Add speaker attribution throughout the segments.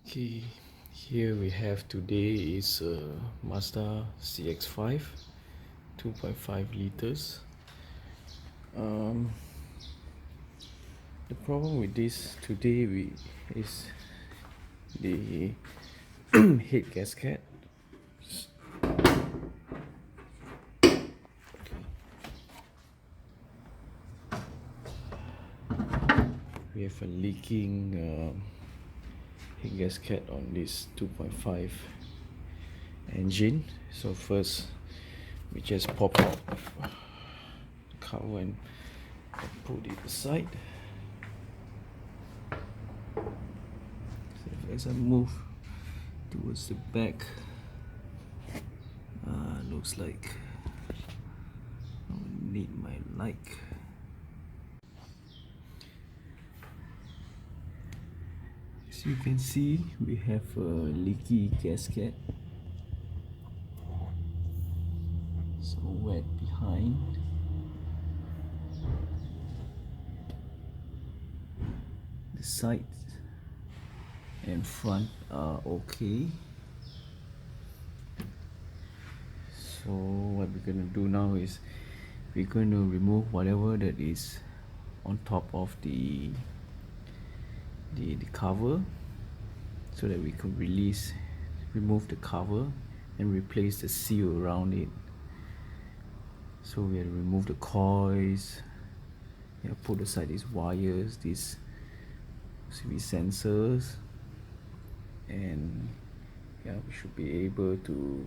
Speaker 1: Okay, here we have today is Mazda CX-5 2.5 liters. The problem with this today is the head gasket. We have a leaking head gasket on this 2.5 engine. So first we just pop out the cover and put it aside. So as I move towards the back, looks like I need my light. As you can see, we have a leaky gasket, so wet behind. The sides and front are okay. So what we're going to do now is we're going to remove whatever that is on top of the cover, so that we can remove the cover and replace the seal around it. So we have to remove the coils, put aside these wires, these CV sensors, and we should be able to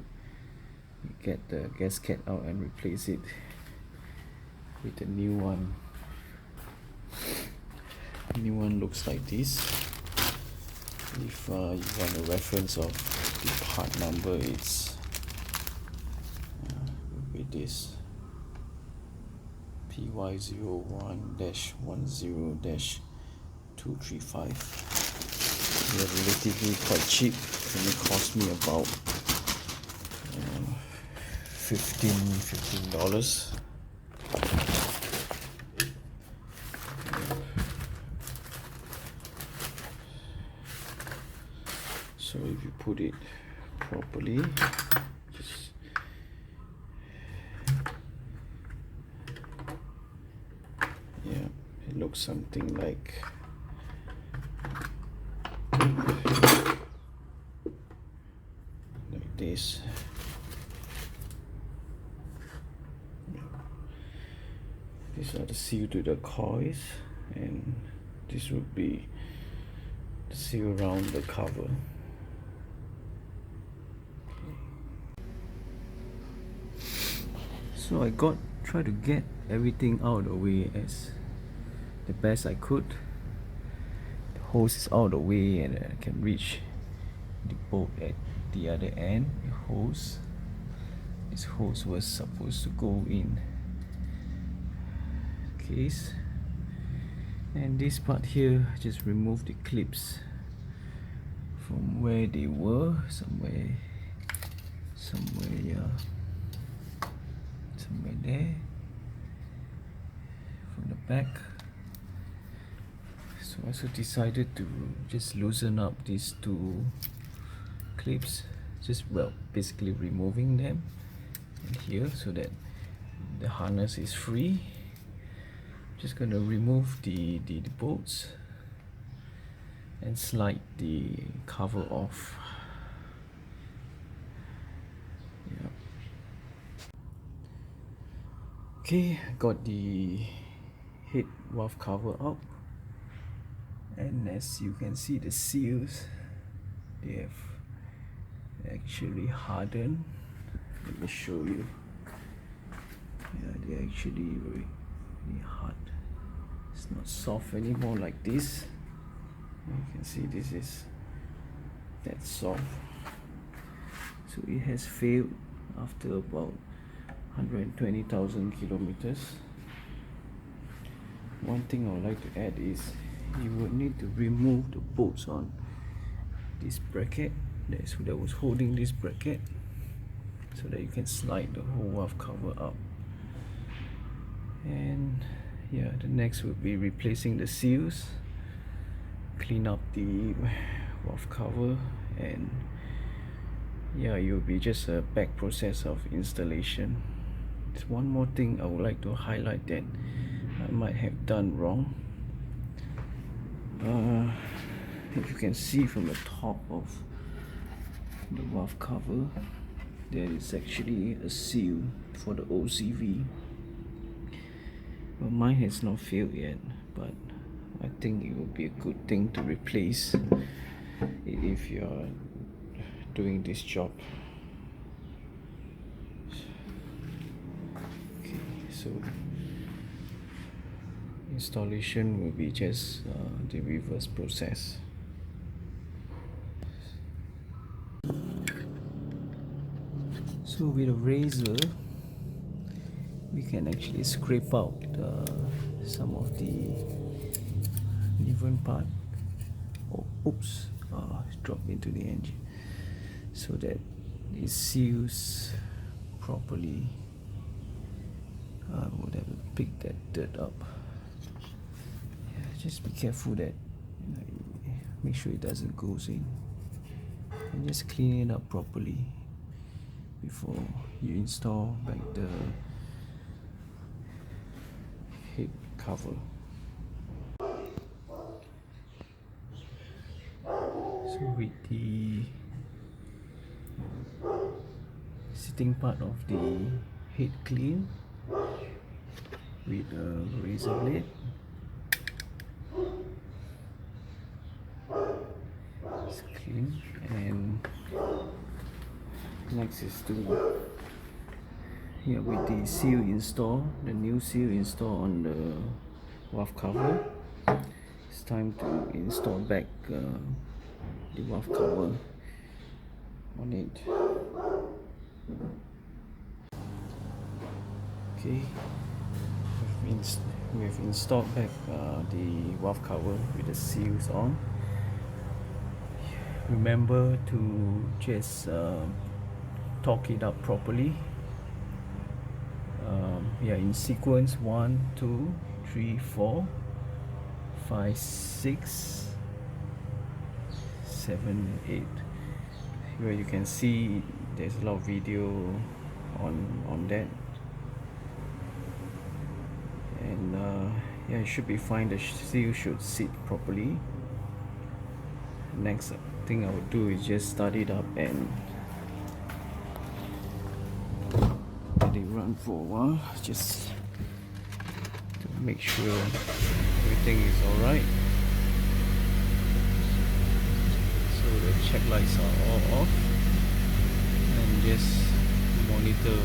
Speaker 1: get the gasket out and replace it with a new one. The new one looks like this. If you want a reference of the part number, it's with this PY01-10-235. They're relatively quite cheap, and it cost me about $15. So if you put it properly, it looks something like this. These are the seal to the coils, and this would be the seal around the cover. So I try to get everything out of the way as the best I could. The hose is out of the way, and I can reach the bolt at the other end. This hose was supposed to go in case, and this part here, just remove the clips from where they were, somewhere there from the back. So I also decided to just loosen up these two clips, basically removing them in here so that the harness is free. Just going to remove the bolts and slide the cover off. Okay, got the head valve cover up, and as you can see, the seals, they have actually hardened. Let me show you. They're actually really hard. It's not soft anymore like this. You can see this is that soft. So it has failed after about 120,000 kilometers. One thing I would like to add is you would need to remove the bolts on this bracket that was holding this bracket, so that you can slide the whole valve cover up. And the next will be replacing the seals, clean up valve cover, and yeah, it will be just a back process of installation. There's one more thing I would like to highlight that I might have done wrong. If you can see from the top of the valve cover, there is actually a seal for the OCV. Well, mine has not failed yet, but I think it would be a good thing to replace it if you're doing this job. Okay, so installation will be just the reverse process. So with a razor, we can actually scrape out some of the uneven part. Oh, oops, it dropped into the engine, so that it seals properly. I would have to pick that dirt up. Yeah, just be careful that, make sure it doesn't go in, and just clean it up properly before you install back the head cover. So with the sitting part of the head clean with a razor blade, it's clean, and next is to, with the seal install, the new seal install on the valve cover, it's time to install back the valve cover on it. Okay, we've installed back the valve cover with the seals on. Remember to just torque it up properly. In sequence 1, 2, 3, 4, 5, 6, 7, 8. Here you can see there's a lot of video on that, and it should be fine. The seal should sit properly. Next thing I would do is just start it up and let it run for a while, just to make sure everything is alright. So the check lights are all off, and just monitor